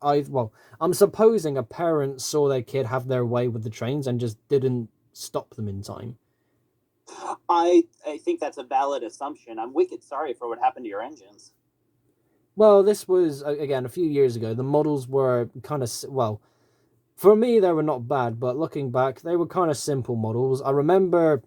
I'm supposing a parent saw their kid have their way with the trains and just didn't stop them in time. I think that's a valid assumption. I'm wicked sorry for what happened to your engines. Well, this was again a few years ago. The models were kind of, well, for me they were not bad, but looking back, they were kind of simple models. I remember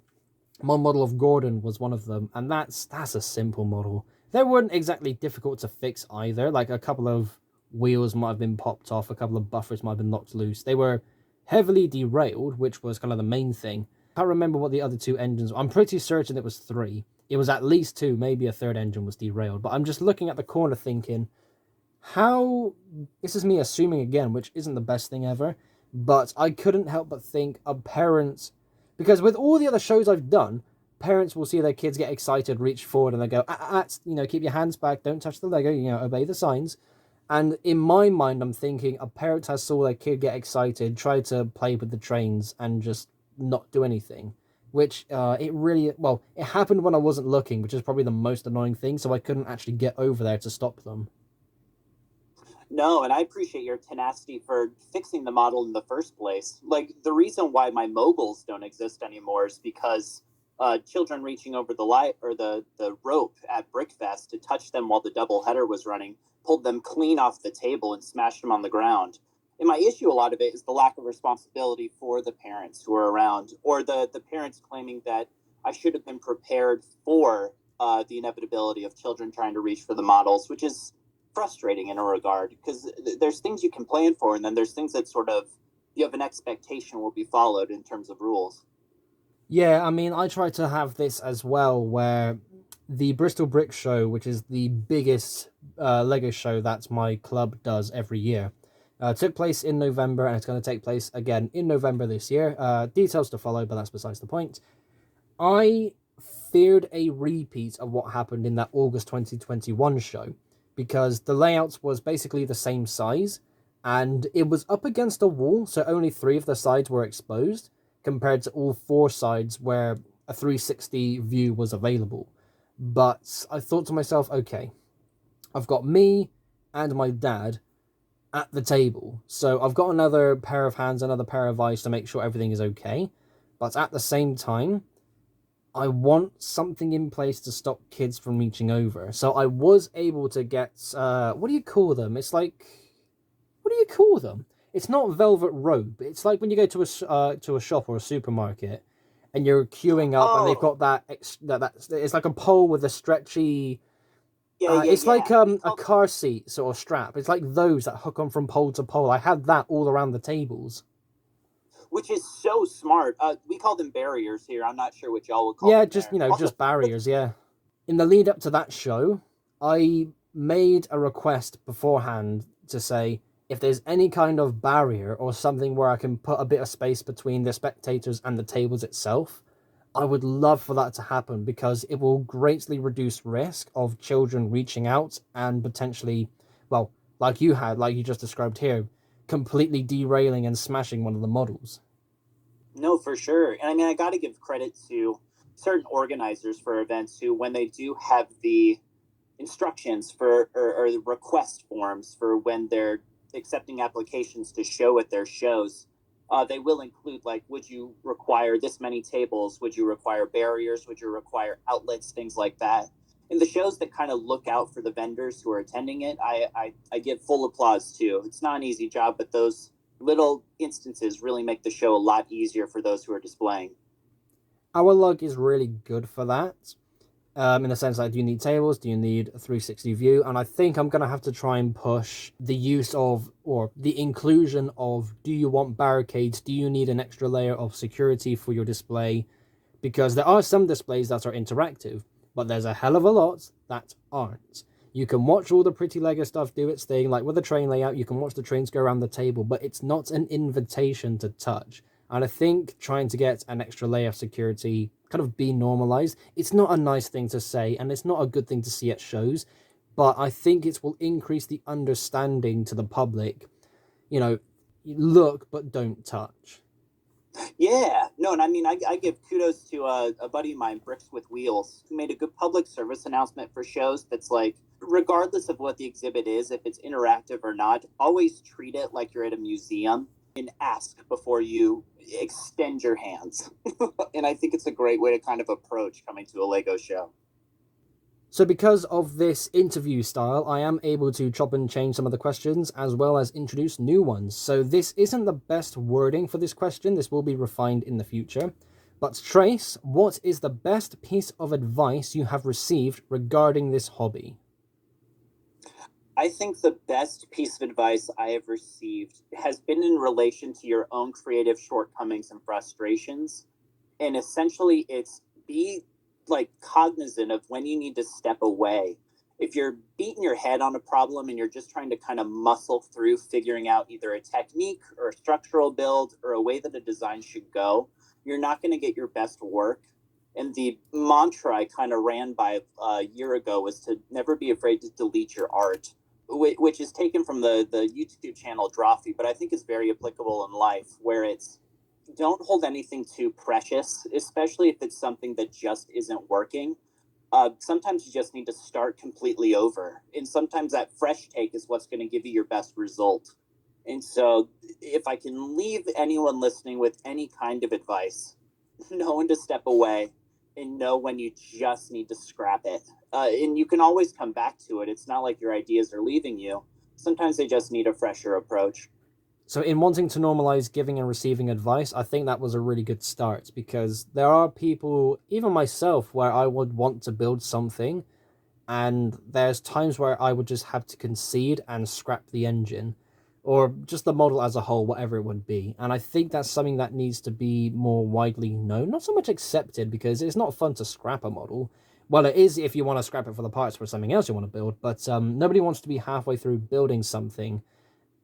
my model of Gordon was one of them, and that's a simple model. They weren't exactly difficult to fix either. Like a couple of wheels might have been popped off, a couple of buffers might have been knocked loose. They were heavily derailed, which was kind of the main thing. I can't remember what the other two engines were. I'm pretty certain it was three. It was at least two, maybe a third engine was derailed. But I'm just looking at the corner thinking, how, this is me assuming again, which isn't the best thing ever, but I couldn't help but think of parents, because with all the other shows I've done, parents will see their kids get excited, reach forward, and they go, keep your hands back, don't touch the Lego, obey the signs. And in my mind, I'm thinking a parent has saw their kid get excited, try to play with the trains, and just not do anything. Which it happened when I wasn't looking, which is probably the most annoying thing. So I couldn't actually get over there to stop them. No, and I appreciate your tenacity for fixing the model in the first place. Like, the reason why my moguls don't exist anymore is because children reaching over the light or the rope at Brickfest to touch them while the double header was running pulled them clean off the table and smashed them on the ground. And my issue, a lot of it, is the lack of responsibility for the parents who are around, or the parents claiming that I should have been prepared for the inevitability of children trying to reach for the models, which is frustrating in a regard because there's things you can plan for, and then there's things that sort of you have an expectation will be followed in terms of rules. Yeah, I mean, I try to have this as well, where the Bristol Brick Show, which is the biggest Lego show that my club does every year, took place in November, and it's going to take place again in November this year. Details to follow, but that's besides the point. I feared a repeat of what happened in that August 2021 show because the layout was basically the same size and it was up against a wall, so only three of the sides were exposed compared to all four sides where a 360 view was available. But I thought to myself, okay, I've got me and my dad at the table, so I've got another pair of hands, another pair of eyes to make sure everything is okay. But at the same time, I want something in place to stop kids from reaching over. So I was able to get what do you call them? It's like, what do you call them? It's not velvet rope. It's like when you go to a shop or a supermarket, and you're queuing up, and they've Oh, got that it's like a pole with a stretchy. yeah, yeah, It's like yeah. We a call them, car seat sort of strap. It's like those that hook on from pole to pole. I had that all around the tables. which is so smart. We call them barriers here. I'm not sure what y'all would call Yeah, them just there. Also, just barriers. Yeah. In the lead up to that show, I made a request beforehand to say if there's any kind of barrier or something where I can put a bit of space between the spectators and the tables itself, I would love for that to happen because it will greatly reduce risk of children reaching out and potentially, well, like you just described here, completely derailing and smashing one of the models. no, for sure. And I mean, I got to give credit to certain organizers for events who, when they do have the instructions for or the request forms for when they're accepting applications to show at their shows, They will include, like, would you require this many tables? Would you require barriers? Would you require outlets? Things like that. In the shows that kind of look out for the vendors who are attending it, I give full applause to. It's not an easy job, but those little instances really make the show a lot easier for those who are displaying. Our log is really good for that. In the sense, like, do you need tables? Do you need a 360 view? And I think I'm going to have to try and push the use of, or the inclusion of, do you want barricades? Do you need an extra layer of security for your display? Because there are some displays that are interactive, but there's a hell of a lot that aren't. You can watch all the pretty Lego stuff do its thing, like with the train layout, you can watch the trains go around the table, but it's not an invitation to touch. And I think trying to get an extra layer of security kind of be normalized. It's not a nice thing to say, and it's not a good thing to see at shows, but I think it will increase the understanding to the public. You know, look, but don't touch. Yeah, no, and I mean, I give kudos to a buddy of mine, Bricks with Wheels, who made a good public service announcement for shows that's like, regardless of what the exhibit is, if it's interactive or not, always treat it like you're at a museum and ask before you extend your hands. And I think it's a great way to kind of approach coming to a Lego show. So, because of this interview style, I am able to chop and change some of the questions as well as introduce new ones. So, this isn't the best wording for this question, this will be refined in the future. But, Trace, what is the best piece of advice you have received regarding this hobby? I think the best piece of advice I have received has been in relation to your own creative shortcomings and frustrations. And essentially, it's be like cognizant of when you need to step away. If you're beating your head on a problem and you're just trying to kind of muscle through figuring out either a technique or a structural build or a way that a design should go, you're not going to get your best work. And the mantra I kind of ran by a year ago was to never be afraid to delete your art, which is taken from the YouTube channel Drawfee, but I think is very applicable in life, where it's don't hold anything too precious, especially if it's something that just isn't working. Sometimes you just need to start completely over. And sometimes that fresh take is what's going to give you your best result. And so, if I can leave anyone listening with any kind of advice, know when to step away and know when you just need to scrap it. And you can always come back to it. It's not like your ideas are leaving you. Sometimes they just need a fresher approach. So, in wanting to normalize giving and receiving advice, I think that was a really good start because there are people, even myself, where I would want to build something, and there's times where I would just have to concede and scrap the engine or just the model as a whole, whatever it would be. And I think that's something that needs to be more widely known, not so much accepted, because it's not fun to scrap a model. Well, it is if you want to scrap it for the parts for something else you want to build, but nobody wants to be halfway through building something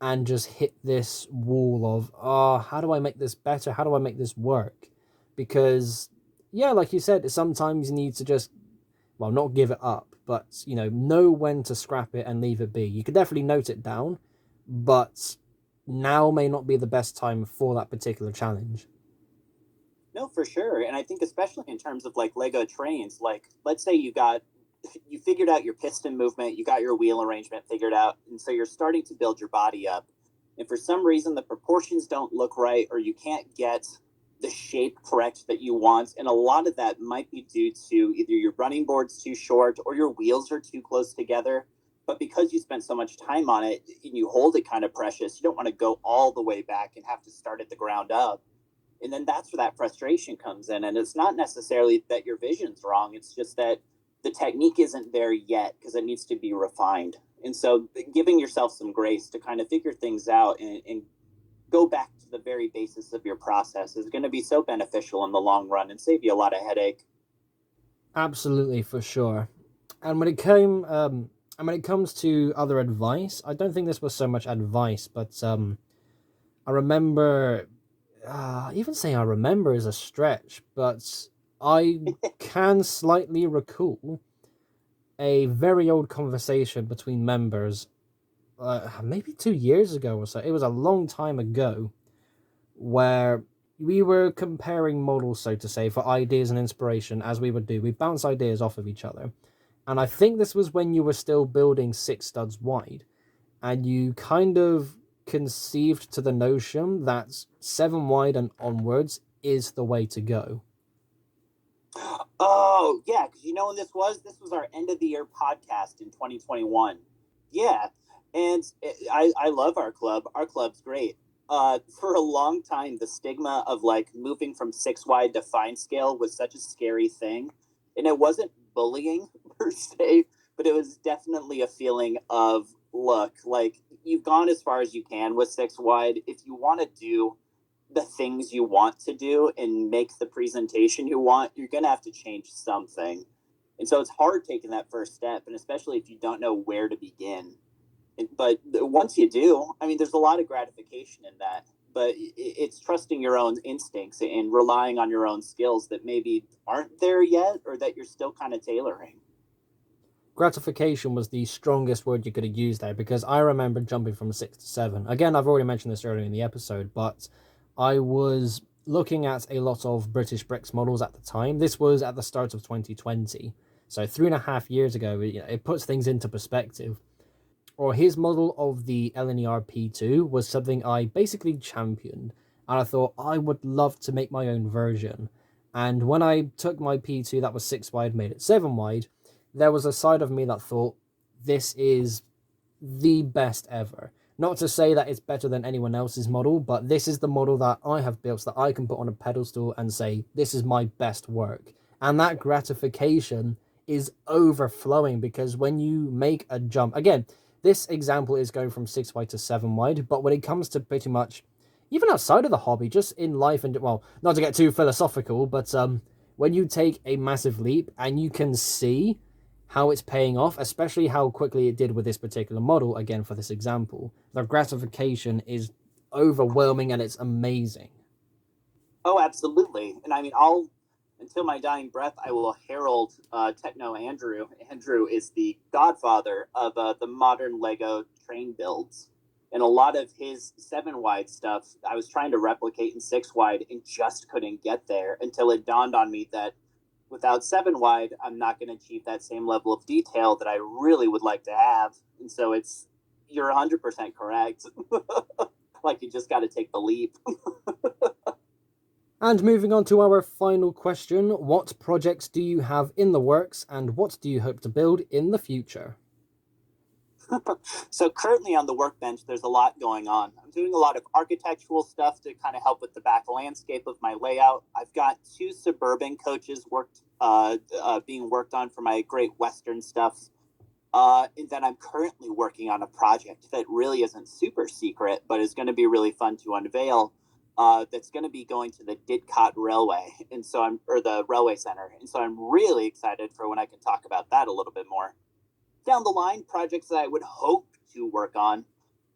and just hit this wall of, oh, how do I make this better? How do I make this work? Because, yeah, like you said, sometimes you need to just, well, not give it up, but, know when to scrap it and leave it be. You could definitely note it down, but now may not be the best time for that particular challenge. No, for sure. And I think especially in terms of like Lego trains, like let's say you figured out your piston movement, you got your wheel arrangement figured out, and so you're starting to build your body up. And for some reason the proportions don't look right or you can't get the shape correct that you want, and a lot of that might be due to either your running board's too short or your wheels are too close together. But because you spent so much time on it and you hold it kind of precious, you don't want to go all the way back and have to start at the ground up. And then that's where that frustration comes in. And it's not necessarily that your vision's wrong, it's just that the technique isn't there yet because it needs to be refined. And so giving yourself some grace to kind of figure things out and go back to the very basis of your process is going to be so beneficial in the long run and save you a lot of headache. Absolutely, for sure. And when it comes to other advice, I don't think this was so much advice, but I remember, even saying I remember is a stretch, but I can slightly recall a very old conversation between members, maybe 2 years ago or so. It was a long time ago, where we were comparing models, so to say, for ideas and inspiration, as we would do. We bounce ideas off of each other. And I think this was when you were still building six studs wide, and you kind of conceived to the notion that 7 wide and onwards is the way to go. Oh, yeah, because you know when this was? This was our end of the year podcast in 2021. Yeah, and I love our club. Our club's great. For a long time, the stigma of like moving from 6 wide to fine scale was such a scary thing. And it wasn't bullying per se, but it was definitely a feeling of, look, like you've gone as far as you can with 6 wide. If you want to do the things you want to do and make the presentation you want, you're going to have to change something. And so it's hard taking that first step, and especially if you don't know where to begin. But once you do, I mean, there's a lot of gratification in that. But it's trusting your own instincts and relying on your own skills that maybe aren't there yet or that you're still kind of tailoring. Gratification was the strongest word you could have used there, because I remember jumping from 6 to 7. Again, I've already mentioned this earlier in the episode, but I was looking at a lot of British Bricks models at the time. This was at the start of 2020. So 3.5 years ago, it puts things into perspective. Or his model of the LNER P2 was something I basically championed. And I thought I would love to make my own version. And when I took my P2 that was 6 wide, made it 7 wide, there was a side of me that thought, this is the best ever. Not to say that it's better than anyone else's model, but this is the model that I have built that I can put on a pedestal and say, this is my best work. And that gratification is overflowing, because when you make a jump, again, this example is going from 6 wide to 7 wide, but when it comes to pretty much, even outside of the hobby, just in life, and well, not to get too philosophical, but when you take a massive leap and you can see how it's paying off, especially how quickly it did with this particular model, again, for this example, the gratification is overwhelming and it's amazing. Oh, absolutely. And I mean, until my dying breath, I will herald Techno Andrew. Andrew is the godfather of the modern Lego train builds. And a lot of his 7 wide stuff, I was trying to replicate in 6 wide and just couldn't get there until it dawned on me that without 7 wide, I'm not going to achieve that same level of detail that I really would like to have. And so you're 100% correct. Like you just got to take the leap. And moving on to our final question, what projects do you have in the works and what do you hope to build in the future? So currently on the workbench, there's a lot going on. I'm doing a lot of architectural stuff to kind of help with the back landscape of my layout. I've got 2 suburban coaches being worked on for my Great Western stuff. And then I'm currently working on a project that really isn't super secret, but is going to be really fun to unveil. That's going to be going to the Didcot Railway, or the Railway Center, and so I'm really excited for when I can talk about that a little bit more. Down the line, projects that I would hope to work on.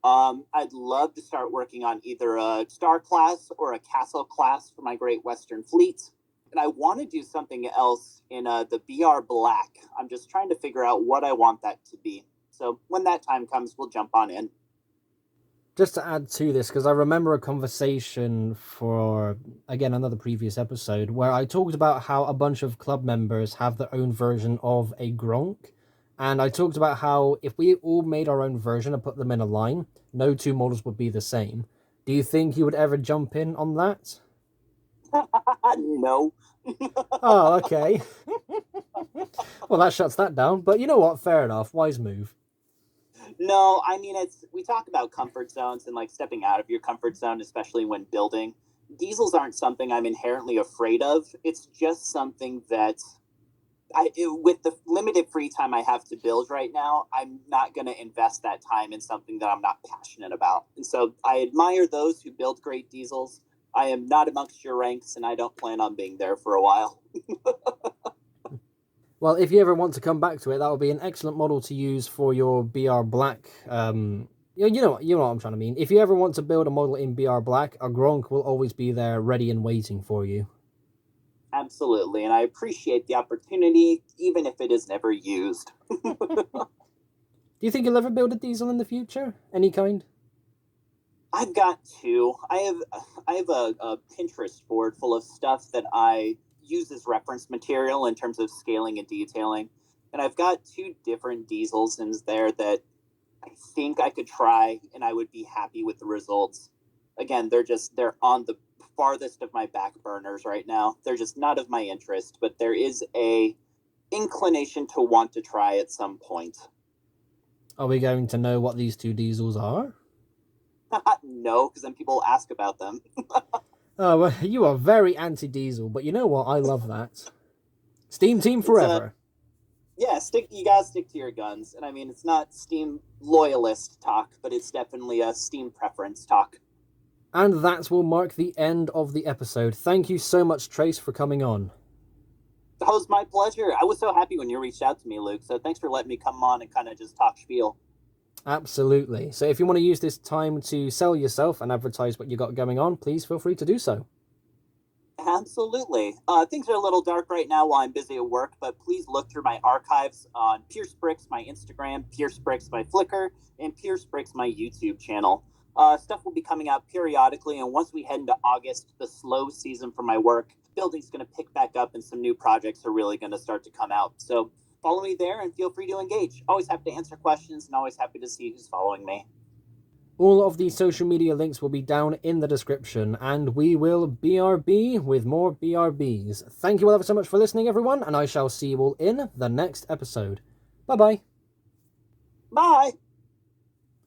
I'd love to start working on either a Star class or a Castle class for my Great Western Fleet. And I want to do something else in the BR Black. I'm just trying to figure out what I want that to be. So when that time comes, we'll jump on in. Just to add to this, because I remember a conversation for, again, another previous episode, where I talked about how a bunch of club members have their own version of a Gronk. And I talked about how if we all made our own version and put them in a line, no 2 models would be the same. Do you think you would ever jump in on that? No. Oh, okay. Well, that shuts that down. But you know what? Fair enough. Wise move. No, I mean, we talk about comfort zones and like stepping out of your comfort zone, especially when building. Diesels aren't something I'm inherently afraid of. It's just something that with the limited free time I have to build right now, I'm not going to invest that time in something that I'm not passionate about. And so I admire those who build great diesels. I am not amongst your ranks, and I don't plan on being there for a while. Well, if you ever want to come back to it, that would be an excellent model to use for your BR Black. You know what I'm trying to mean. If you ever want to build a model in BR Black, a Gronk will always be there, ready and waiting for you. Absolutely, and I appreciate the opportunity, even if it is never used. Do you think you'll ever build a diesel in the future? Any kind? I've got 2. I have a Pinterest board full of stuff that I use as reference material in terms of scaling and detailing, and I've got 2 different diesels in there that I think I could try and I would be happy with the results. Again, they're on the farthest of my back burners right now. They're just not of my interest, but there is a inclination to want to try at some point. Are we going to know what these two diesels are? No, because then people ask about them. Oh, well, you are very anti-diesel, but you know what? I love that. Steam team forever. Yeah, you gotta stick to your guns. And I mean, it's not Steam loyalist talk, but it's definitely a Steam preference talk. And that will mark the end of the episode. Thank you so much, Trace, for coming on. That was my pleasure. I was so happy when you reached out to me, Luke. So thanks for letting me come on and kind of just talk spiel. Absolutely. So if you want to use this time to sell yourself and advertise what you got going on, please feel free to do so. Absolutely. Things are a little dark right now while I'm busy at work, but please look through my archives on Pierce Bricks, my Instagram, Pierce Bricks, my Flickr, and Pierce Bricks, my YouTube channel. Stuff will be coming out periodically, and once we head into August, the slow season for my work, building's going to pick back up and some new projects are really going to start to come out. So follow me there and feel free to engage. Always happy to answer questions and always happy to see who's following me. All of the social media links will be down in the description, and we will BRB with more BRBs. Thank you all ever so much for listening, everyone, and I shall see you all in the next episode. Bye-bye. Bye!